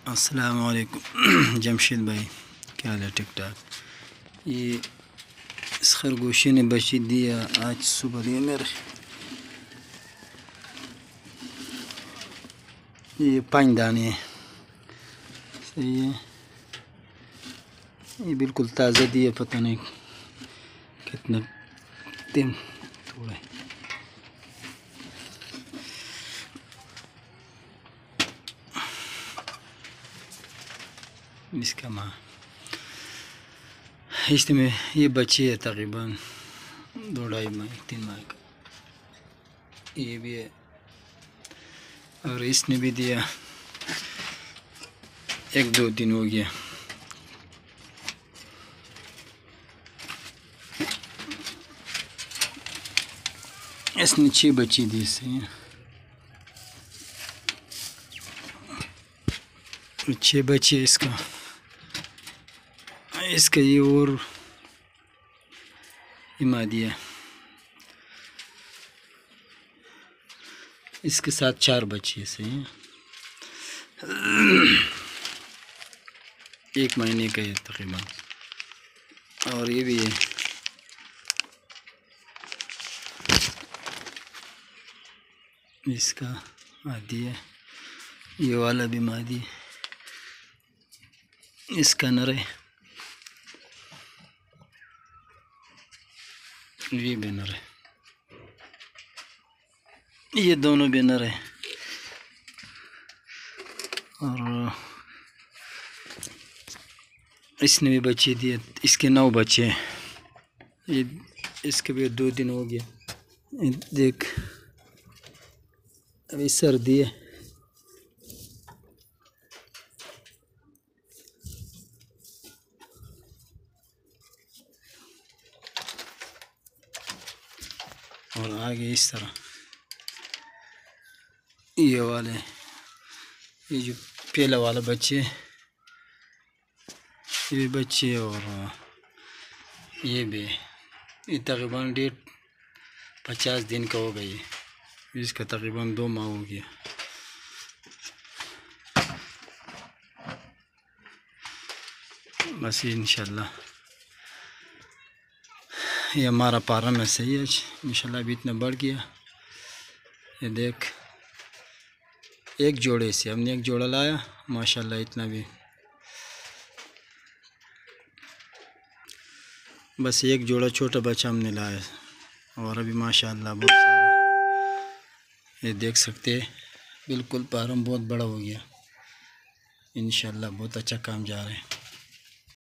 अस्सलाम वालेकुम जमशेद भाई, क्या हाल है? ठीक ठाक। ये इस खरगोशी ने बच्ची दिया आज सुबह दिया मेरे। ये 5 दाने हैं, सही है। ये बिल्कुल ताज़ा दिया, पता नहीं कितना दिन थोड़ा। इसका माँ इसमें ये बच्ची है तकरीबन 2-2.5 माह 3 माह का। ये भी है और इसने भी दिया 1-2 दिन हो गया। इसने 6 बच्ची दी से 6 बच्चे इसका ये और हिमा दिया। इसके साथ 4 बच्चे से 1 महीने का है तकरीबन। और ये भी है, इसका मादी है। ये वाला भी मादी, इसका नर है। ये भी नर है, ये दोनों भी नर है। और इसने भी बच्चे दिए, इसके 9 बच्चे हैं। ये इसके भी 2 दिन हो गया। देख अभी सर्दी है, और आगे इस तरह ये वाले, ये जो पहला वाला बच्चे, ये भी बच्चे। और ये भी, ये तकरीबन 50 दिन का हो गई। इसका तकरीबन 2 माह हो गया। बस ये इंशाल्लाह ये हमारा पारा में सही है इंशाल्लाह। अभी इतना बढ़ गया। ये देख, एक जोड़े से हमने एक जोड़ा लाया माशाल्लाह, इतना भी बस एक जोड़ा छोटा बच्चा हमने लाया। और अभी माशाल्लाह बहुत सारा, ये देख सकते हैं बिल्कुल फार्म बहुत बड़ा हो गया। इंशाल्लाह बहुत अच्छा काम जा रहा है।